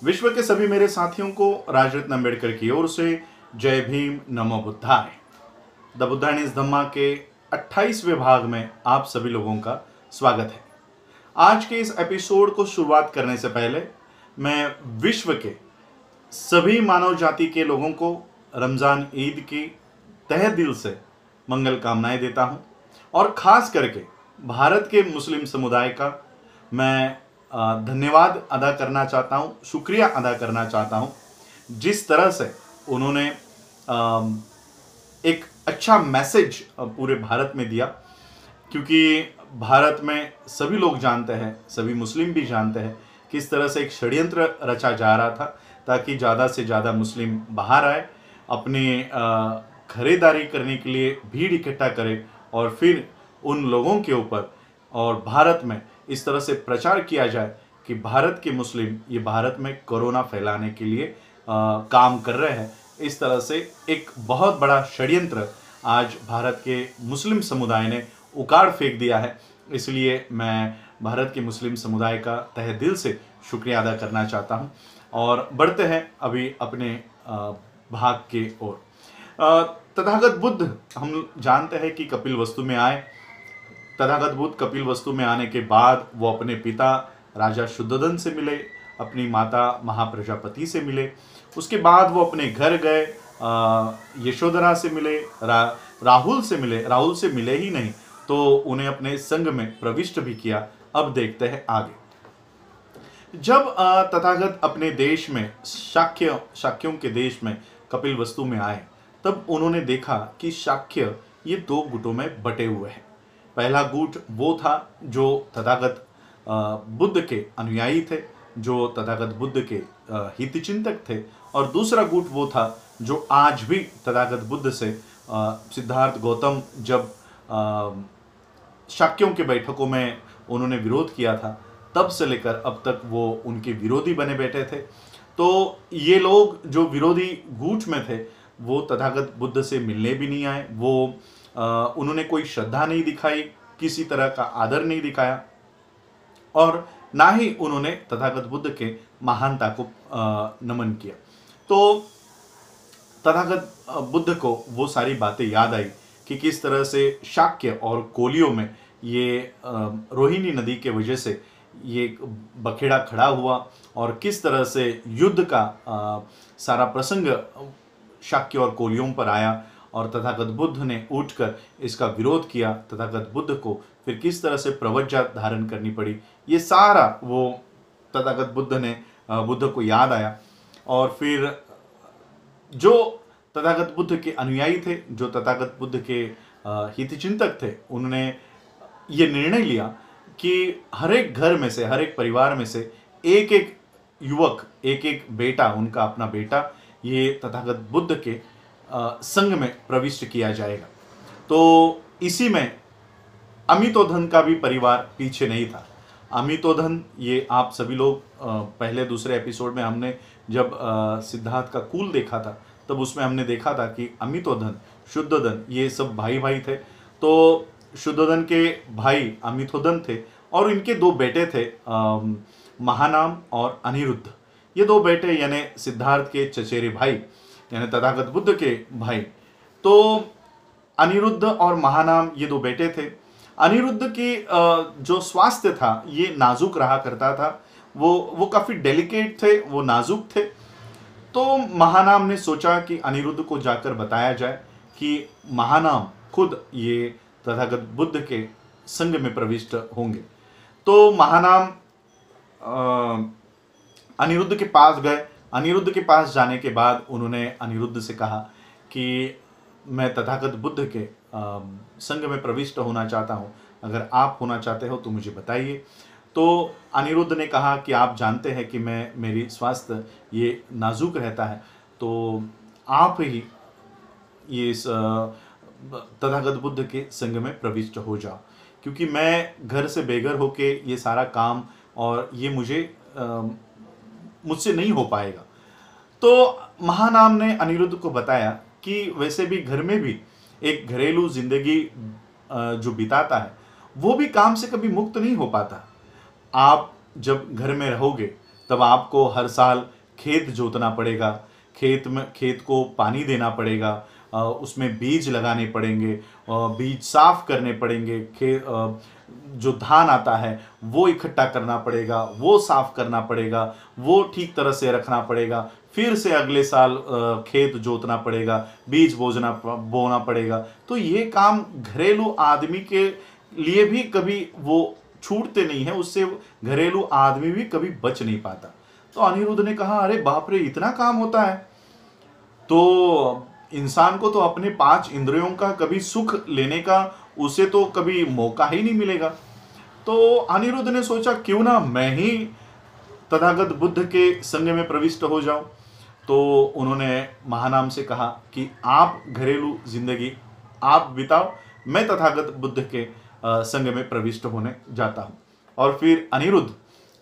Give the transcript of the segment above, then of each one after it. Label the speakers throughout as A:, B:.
A: विश्व के सभी मेरे साथियों को राजरत्न अम्बेडकर की ओर से जय भीम, नमो बुद्धाय। द बुद्धायन इज धम्मा के 28वें भाग में आप सभी लोगों का स्वागत है। आज के इस एपिसोड को शुरुआत करने से पहले मैं विश्व के सभी मानव जाति के लोगों को रमज़ान ईद की तहे दिल से मंगल कामनाएं देता हूं और ख़ास करके भारत के मुस्लिम समुदाय का मैं धन्यवाद अदा करना चाहता हूं, शुक्रिया अदा करना चाहता हूं, जिस तरह से उन्होंने एक अच्छा मैसेज पूरे भारत में दिया। क्योंकि भारत में सभी लोग जानते हैं, सभी मुस्लिम भी जानते हैं किस तरह से एक षड्यंत्र रचा जा रहा था ताकि ज़्यादा से ज़्यादा मुस्लिम बाहर आए, अपनी खरीदारी करने के लिए भीड़ इकट्ठा करें और फिर उन लोगों के ऊपर और भारत में इस तरह से प्रचार किया जाए कि भारत के मुस्लिम ये भारत में कोरोना फैलाने के लिए काम कर रहे हैं। इस तरह से एक बहुत बड़ा षड्यंत्र आज भारत के मुस्लिम समुदाय ने उखाड़ फेंक दिया है। इसलिए मैं भारत के मुस्लिम समुदाय का तहे दिल से शुक्रिया अदा करना चाहता हूं और बढ़ते हैं अभी अपने भाग के ओर। तथागत बुद्ध हम जानते हैं कि कपिलवस्तु में आए। तथागत बुद्ध कपिलवस्तु में आने के बाद वो अपने पिता राजा शुद्धोधन से मिले, अपनी माता महाप्रजापति से मिले। उसके बाद वो अपने घर गए, यशोधरा से मिले, राहुल से मिले। राहुल से मिले ही नहीं तो उन्हें अपने संग में प्रविष्ट भी किया। अब देखते हैं आगे। जब तथागत अपने देश में शाक्यों के देश में कपिलवस्तु में आए तब उन्होंने देखा कि शाक्य ये दो गुटों में बटे हुए हैं। पहला गुट वो था जो तथागत बुद्ध के अनुयायी थे, जो तथागत बुद्ध के हितचिंतक थे, और दूसरा गुट वो था जो आज भी तथागत बुद्ध से सिद्धार्थ गौतम जब शाक्यों के बैठकों में उन्होंने विरोध किया था तब से लेकर अब तक वो उनके विरोधी बने बैठे थे। तो ये लोग जो विरोधी गुट में थे वो तथागत बुद्ध से मिलने भी नहीं आए। वो उन्होंने कोई श्रद्धा नहीं दिखाई, किसी तरह का आदर नहीं दिखाया और ना ही उन्होंने तथागत बुद्ध के महानता को नमन किया। तो तथागत बुद्ध को वो सारी बातें याद आई कि किस तरह से शाक्य और कोलियों में ये रोहिणी नदी के वजह से ये बखेड़ा खड़ा हुआ और किस तरह से युद्ध का सारा प्रसंग शाक्य और कोलियों पर आया और तथागत बुद्ध ने उठकर इसका विरोध किया। तथागत बुद्ध को फिर किस तरह से प्रवज्जा धारण करनी पड़ी, ये सारा वो तथागत बुद्ध को याद आया। और फिर जो तथागत बुद्ध के अनुयायी थे, जो तथागत बुद्ध के हितचिंतक थे, उन्होंने ये निर्णय लिया कि हर एक घर में से, हर एक परिवार में से एक एक युवक, एक एक बेटा, उनका अपना बेटा ये तथागत बुद्ध के संघ में प्रविष्ट किया जाएगा। तो इसी में अमितोधन का भी परिवार पीछे नहीं था। अमितोधन ये आप सभी लोग पहले दूसरे एपिसोड में हमने जब सिद्धार्थ का कुल देखा था तब उसमें हमने देखा था कि अमितोधन, शुद्धोधन ये सब भाई भाई थे। तो शुद्धोधन के भाई अमितोधन थे और इनके दो बेटे थे, महानाम और अनिरुद्ध। ये दो बेटे यानी सिद्धार्थ के चचेरे भाई यानी तथागत बुद्ध के भाई। तो अनिरुद्ध और महानाम ये दो बेटे थे। अनिरुद्ध की जो स्वास्थ्य था ये नाजुक रहा करता था, वो काफ़ी डेलिकेट थे, वो नाजुक थे। तो महानाम ने सोचा कि अनिरुद्ध को जाकर बताया जाए कि महानाम खुद ये तथागत बुद्ध के संग में प्रविष्ट होंगे। तो महानाम अनिरुद्ध के पास गए। अनिरुद्ध के पास जाने के बाद उन्होंने अनिरुद्ध से कहा कि मैं तथागत बुद्ध के संग में प्रविष्ट होना चाहता हूँ, अगर आप होना चाहते हो तो मुझे बताइए। तो अनिरुद्ध ने कहा कि आप जानते हैं कि मेरी स्वास्थ्य ये नाजुक रहता है, तो आप ही ये इस तथागत बुद्ध के संग में प्रविष्ट हो जाओ, क्योंकि मैं घर से बेघर होके ये सारा काम और ये मुझसे नहीं हो पाएगा। तो महानाम ने अनिरुद्ध को बताया कि वैसे भी घर में भी एक घरेलू जिंदगी जो बिताता है वो भी काम से कभी मुक्त नहीं हो पाता। आप जब घर में रहोगे तब आपको हर साल खेत जोतना पड़ेगा, खेत को पानी देना पड़ेगा, उसमें बीज लगाने पड़ेंगे, बीज साफ करने पड़ेंगे, जो धान आता है वो इकट्ठा करना पड़ेगा, वो साफ करना पड़ेगा, वो ठीक तरह से रखना पड़ेगा, फिर से अगले साल खेत जोतना पड़ेगा, बीज बोना पड़ेगा। तो ये काम घरेलू आदमी के लिए भी कभी वो छूटते नहीं है, उससे घरेलू आदमी भी कभी बच नहीं पाता। तो अनिरुद्ध ने कहा, अरे बाप रे, इतना काम होता है? तो इंसान को तो अपने 5 इंद्रियों का कभी सुख लेने का उसे तो कभी मौका ही नहीं मिलेगा। तो अनिरुद्ध ने सोचा, क्यों ना मैं ही तथागत बुद्ध के संग में प्रविष्ट हो जाऊं। तो उन्होंने महानाम से कहा कि आप घरेलू जिंदगी आप बिताओ, मैं तथागत बुद्ध के संग में प्रविष्ट होने जाता हूं। और फिर अनिरुद्ध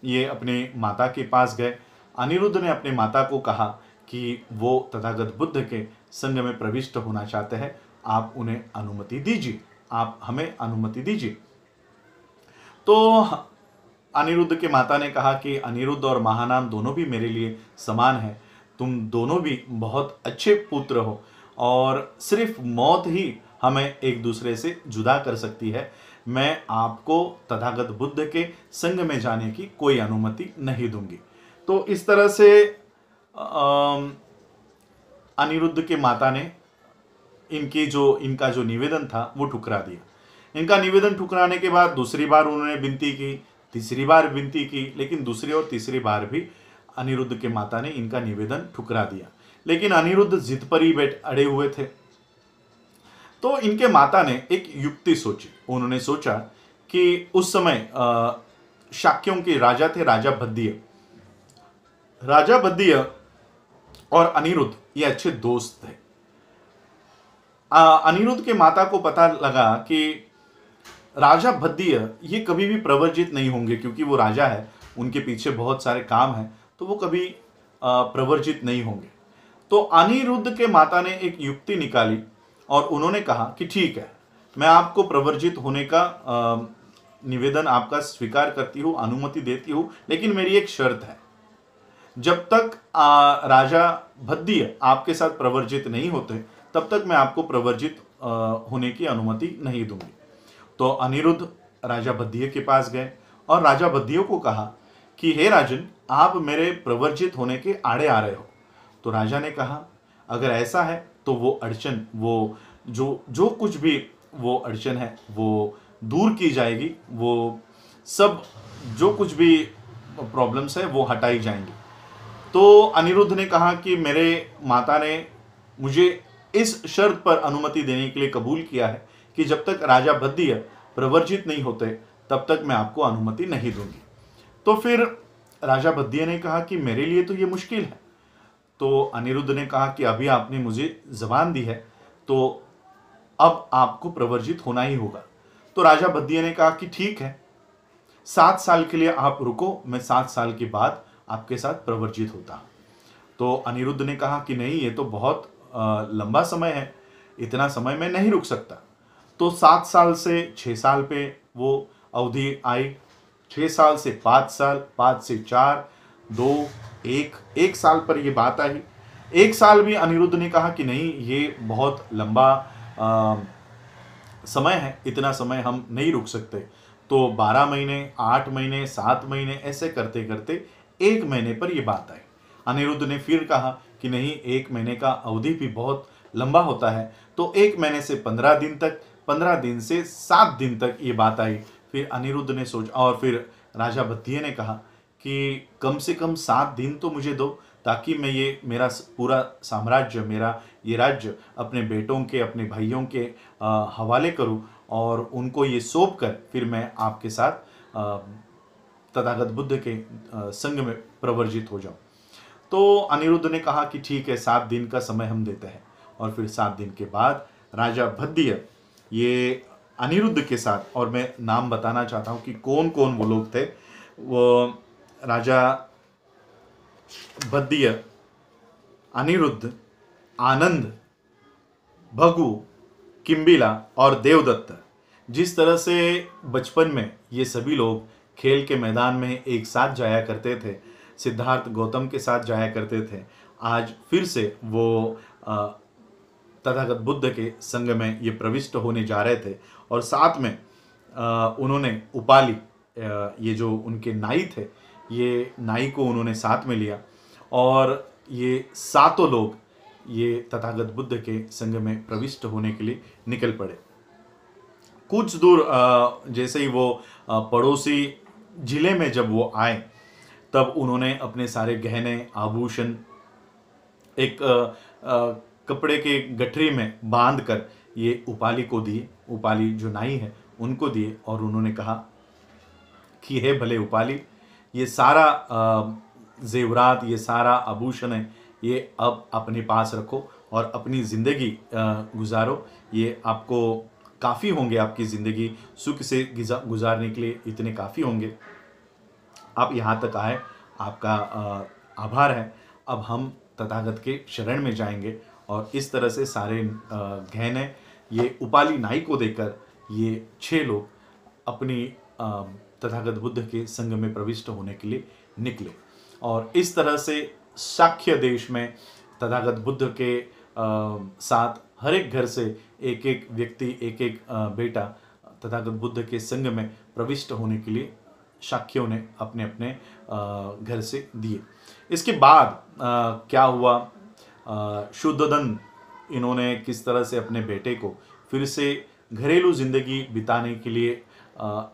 A: ये अपने माता के पास गए। अनिरुद्ध ने अपने माता को कहा कि वो तथागत बुद्ध के संग में प्रविष्ट होना चाहते हैं, आप उन्हें अनुमति दीजिए, आप हमें अनुमति दीजिए। तो अनिरुद्ध के माता ने कहा कि अनिरुद्ध और महानाम दोनों भी मेरे लिए समान है, तुम दोनों भी बहुत अच्छे पुत्र हो और सिर्फ मौत ही हमें एक दूसरे से जुदा कर सकती है। मैं आपको तथागत बुद्ध के संग में जाने की कोई अनुमति नहीं दूंगी। तो इस तरह से अनिरुद्ध के माता ने इनका जो निवेदन था वो ठुकरा दिया। इनका निवेदन ठुकराने के बाद दूसरी बार उन्होंने विनती की, तीसरी बार विनती की, लेकिन दूसरी और तीसरी बार भी अनिरुद्ध के माता ने इनका निवेदन ठुकरा दिया। लेकिन अनिरुद्ध जिद पर ही अड़े हुए थे। तो इनके माता ने एक युक्ति सोची। उन्होंने सोचा कि उस समय शाक्यों के राजा थे, राजा भद्दिय। राजा भद्दिय और अनिरुद्ध ये अच्छे दोस्त थे। अनिरुद्ध के माता को पता लगा कि राजा भद्दिय ये कभी भी प्रवर्जित नहीं होंगे, क्योंकि वो राजा है, उनके पीछे बहुत सारे काम हैं, तो वो कभी प्रवर्जित नहीं होंगे। तो अनिरुद्ध के माता ने एक युक्ति निकाली और उन्होंने कहा कि ठीक है, मैं आपको प्रवर्जित होने का निवेदन आपका स्वीकार करती हूँ, अनुमति देती हूँ, लेकिन मेरी एक शर्त है। जब तक राजा भद्दिय आपके साथ प्रवर्जित नहीं होते, तब तक मैं आपको प्रवर्जित होने की अनुमति नहीं दूंगी। तो अनिरुद्ध राजा भद्दिय के पास गए और राजा भद्दिय को कहा कि हे राजन, आप मेरे प्रवर्जित होने के आड़े आ रहे हो। तो राजा ने कहा, अगर ऐसा है तो वो अड़चन, वो जो कुछ भी वो अड़चन है वो दूर की जाएगी, वो सब जो कुछ भी प्रॉब्लम्स है वो हटाई जाएंगी। तो अनिरुद्ध ने कहा कि मेरे माता ने मुझे इस शर्त पर अनुमति देने के लिए कबूल किया है कि जब तक राजा भद्दिय प्रवर्जित नहीं होते तब तक मैं आपको अनुमति नहीं दूंगी। तो फिर राजा भद्दिय ने कहा कि मेरे लिए तो ये मुश्किल है। तो अनिरुद्ध ने कहा कि अभी आपने मुझे जबान दी है, तो अब आपको प्रवर्जित होना ही होगा। तो राजा भद्दिय ने कहा कि ठीक है, 7 साल के लिए आप रुको, मैं 7 साल के बाद आपके साथ प्रवर्जित होता। तो अनिरुद्ध ने कहा कि नहीं, ये तो बहुत लंबा समय है, इतना समय मैं नहीं रुक सकता। तो 7 साल से 6 साल पे वो अवधि आई, 6 साल से 5 साल, 5 से 4, 2, 1 साल पर ये बात आई। 1 साल भी अनिरुद्ध ने कहा कि नहीं, ये बहुत लंबा समय है, इतना समय हम नहीं रुक सकते। तो 12 महीने, 8 महीने, 7 महीने ऐसे करते करते 1 महीने पर यह बात आई। अनिरुद्ध ने फिर कहा कि नहीं, 1 महीने का अवधि भी बहुत लंबा होता है। तो 1 महीने से 15 दिन तक, 15 दिन से 7 दिन तक ये बात आई। फिर अनिरुद्ध ने सोचा और फिर राजा भद्दिय ने कहा कि कम से कम 7 दिन तो मुझे दो, ताकि मैं ये मेरा पूरा साम्राज्य, मेरा ये राज्य अपने बेटों के, अपने भाइयों के हवाले करूं और उनको ये सौंप कर फिर मैं आपके साथ तथागत बुद्ध के संग में प्रवर्जित हो जाऊं। तो अनिरुद्ध ने कहा कि ठीक है, 7 दिन का समय हम देते हैं। और फिर 7 दिन के बाद राजा भद्दिय ये अनिरुद्ध के साथ, और मैं नाम बताना चाहता हूँ कि कौन कौन वो लोग थे। वो राजा भद्दिय, अनिरुद्ध, आनंद, भगु, किम्बिला और देवदत्त। जिस तरह से बचपन में ये सभी लोग खेल के मैदान में एक साथ जाया करते थे, सिद्धार्थ गौतम के साथ जाया करते थे, आज फिर से वो तथागत बुद्ध के संग में ये प्रविष्ट होने जा रहे थे। और साथ में उन्होंने उपाली, ये जो उनके नाई थे, ये नाई को उन्होंने साथ में लिया और ये सातों लोग ये तथागत बुद्ध के संग में प्रविष्ट होने के लिए निकल पड़े। कुछ दूर जैसे ही वो पड़ोसी जिले में जब वो आए, तब उन्होंने अपने सारे गहने आभूषण एक कपड़े के गठरी में बांध कर ये उपाली को दिए। उपाली जो नाई है उनको दिए और उन्होंने कहा कि हे भले उपाली, ये सारा जेवरात, ये सारा आभूषण है, ये अब अपने पास रखो और अपनी ज़िंदगी गुजारो। ये आपको काफ़ी होंगे, आपकी ज़िंदगी सुख से गुजारने के लिए इतने काफ़ी होंगे। आप यहाँ तक आए, आपका आभार है। अब हम तथागत के शरण में जाएंगे। और इस तरह से सारे गहने ये उपाली नाई को देकर ये 6 लोग अपनी तथागत बुद्ध के संग में प्रविष्ट होने के लिए निकले। और इस तरह से शाक्य देश में तथागत बुद्ध के साथ हर एक घर से एक एक व्यक्ति, एक एक बेटा तथागत बुद्ध के संग में प्रविष्ट होने के लिए शाक्यों ने अपने अपने घर से दिए। इसके बाद क्या हुआ, शुद्धोधन इन्होंने किस तरह से अपने बेटे को फिर से घरेलू ज़िंदगी बिताने के लिए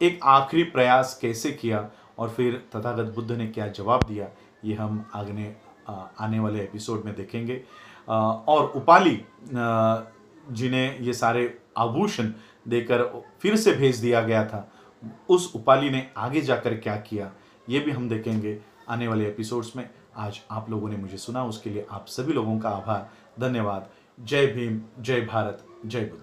A: एक आखिरी प्रयास कैसे किया और फिर तथागत बुद्ध ने क्या जवाब दिया, ये हम आने वाले एपिसोड में देखेंगे। और उपाली जिन्हें ये सारे आभूषण देकर फिर से भेज दिया गया था, उस उपाली ने आगे जाकर क्या किया, ये भी हम देखेंगे आने वाले एपिसोड्स में। आज आप लोगों ने मुझे सुना, उसके लिए आप सभी लोगों का आभार, धन्यवाद। जय भीम, जय भारत, जय बुद्ध।